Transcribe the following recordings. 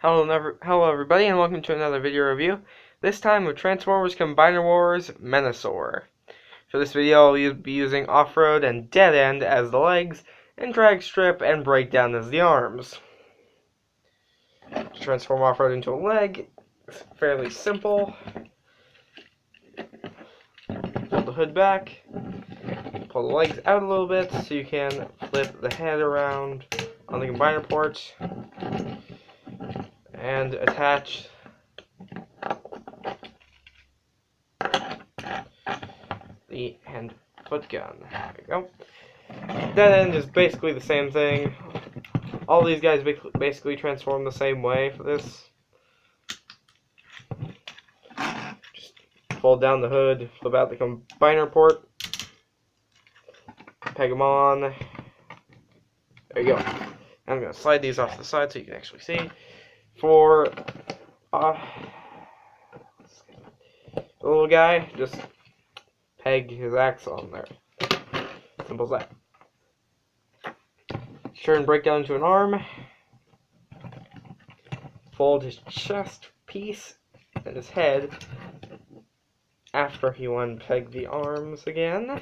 Hello everybody, and welcome to another video review. This time with Transformers Combiner Wars Menasaur. For this video, I'll be using Off-Road and Dead End as the legs, and Drag Strip and Breakdown as the arms. To transform Off-Road into a leg, it's fairly simple. Pull the hood back, pull the legs out a little bit so you can flip the head around on the combiner port, and attach the hand foot gun. There we go. That end is basically the same thing. All these guys basically transform the same way for this. Just fold down the hood, flip out the combiner port, peg them on. There you go. I'm going to slide these off to the side so you can actually see. For the little guy, just peg his axle on there. Simple as that. Turn breakdown into an arm. Fold his chest piece and his head after he unpegged the arms again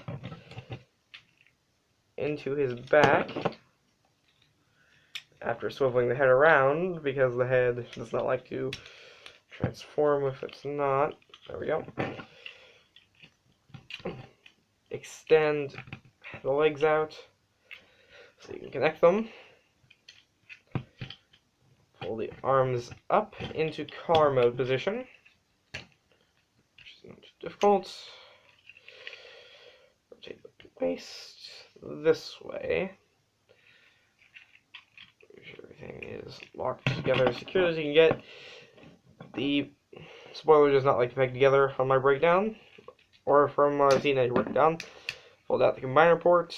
into his back. After swiveling the head around, because the head does not like to transform if it's not. There we go. Extend the legs out so you can connect them. Pull the arms up into car mode position, which is not too difficult. Rotate the waist this way. Everything is locked together as secure as you can get. The spoiler does not like to peg together on my breakdown, or from what I've seen any breakdown. Fold out the combiner port.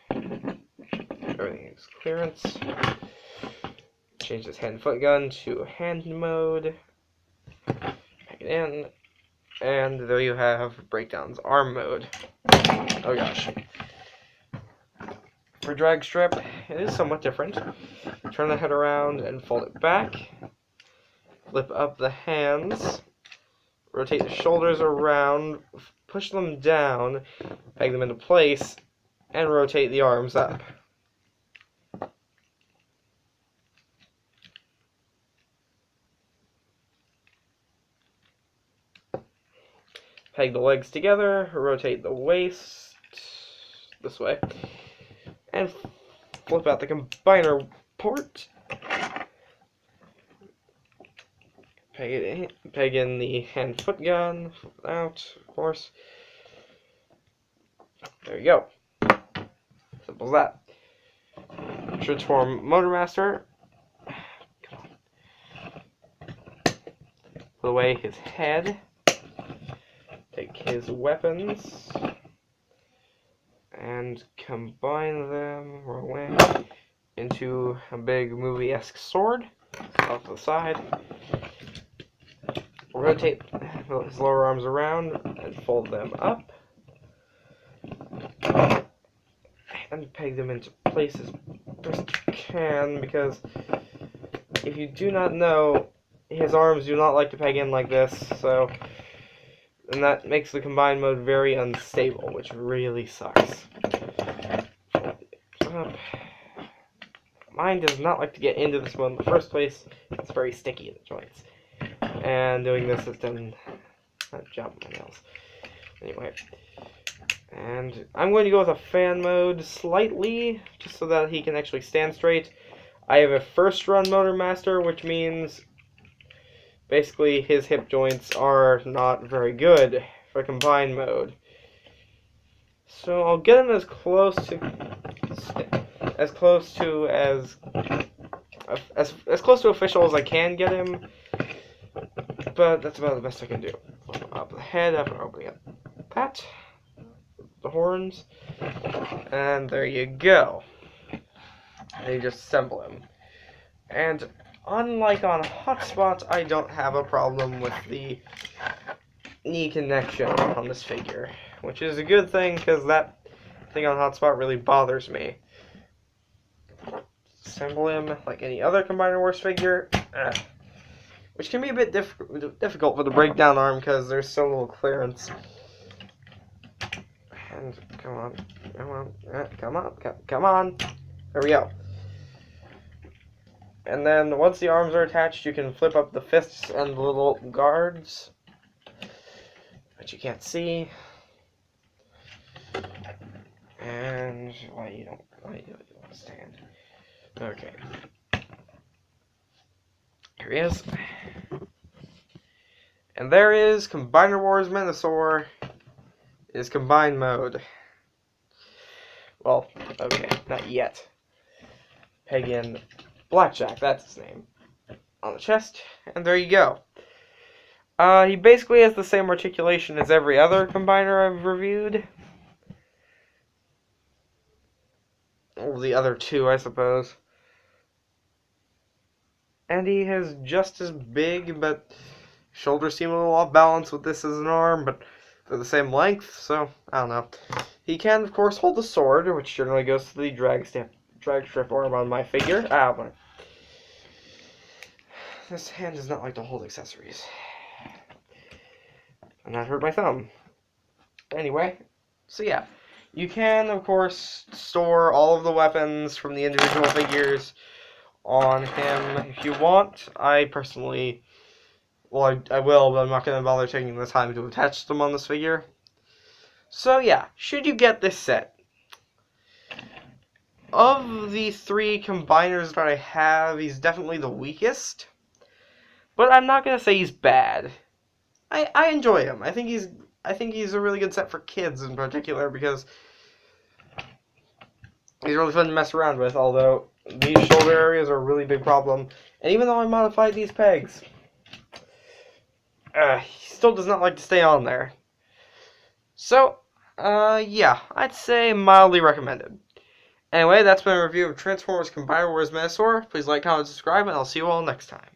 Everything is clearance. Change this hand foot gun to hand mode. Peg it in. And there you have breakdown's arm mode. Oh gosh. For drag strip, it is somewhat different. Turn the head around and fold it back. Flip up the hands. Rotate the shoulders around. Push them down. Peg them into place. And rotate the arms up. Peg the legs together. Rotate the waist this way. And flip out the combiner port. Peg in the hand foot gun. Flip it out, of course. There you go. Simple as that. Transform Motor Master. Come on. Put away his head. Take his weapons. And combine them away into a big movie-esque sword off to the side. Rotate his lower arms around and fold them up. And peg them into place as best you can, because if you do not know, his arms do not like to peg in like this, and that makes the combined mode very unstable, which really sucks. Mine does not like to get into this mode in the first place. It's very sticky in the joints. And doing this has done a job on my nails. Anyway. And I'm going to go with a fan mode slightly, just so that he can actually stand straight. I have a first run Motor Master, which means basically his hip joints are not very good for combined mode. So I'll get him as close to official as I can get him, but that's about the best I can do. Open up the head after opening up that, the horns, and there you go. And you just assemble him. And unlike on Hotspot, I don't have a problem with the knee connection on this figure, which is a good thing, because that thing on Hotspot really bothers me. Assemble him like any other Combiner Wars figure. which can be a bit difficult for the breakdown arm because there's so little clearance. And come on, come on. There we go. And then once the arms are attached, you can flip up the fists and the little guards, which you can't see. And why you don't stand? Okay. Here he is. And there is Combiner Wars Menasaur. Is combined mode. Well, okay, not yet. Pagan Blackjack, that's his name. On the chest, and there you go. He basically has the same articulation as every other combiner I've reviewed. Or the other two, I suppose. And he has just as big, but shoulders seem a little off balance with this as an arm, but they're the same length, so I don't know. He can, of course, hold the sword, which generally goes to the drag strip arm on my figure. This hand does not like to hold accessories. And that hurt my thumb. Anyway, so yeah. You can, of course, store all of the weapons from the individual figures on him if you want. I personally, well, I will, but I'm not going to bother taking the time to attach them on this figure. So yeah, should you get this set? Of the three combiners that I have, he's definitely the weakest. But I'm not going to say he's bad. I enjoy him. I think he's a really good set for kids in particular because he's really fun to mess around with, although these shoulder areas are a really big problem. And even though I modified these pegs, he still does not like to stay on there. So, yeah, I'd say mildly recommended. Anyway, that's been a review of Transformers Combiner Wars Menasaur. Please like, comment, subscribe, and I'll see you all next time.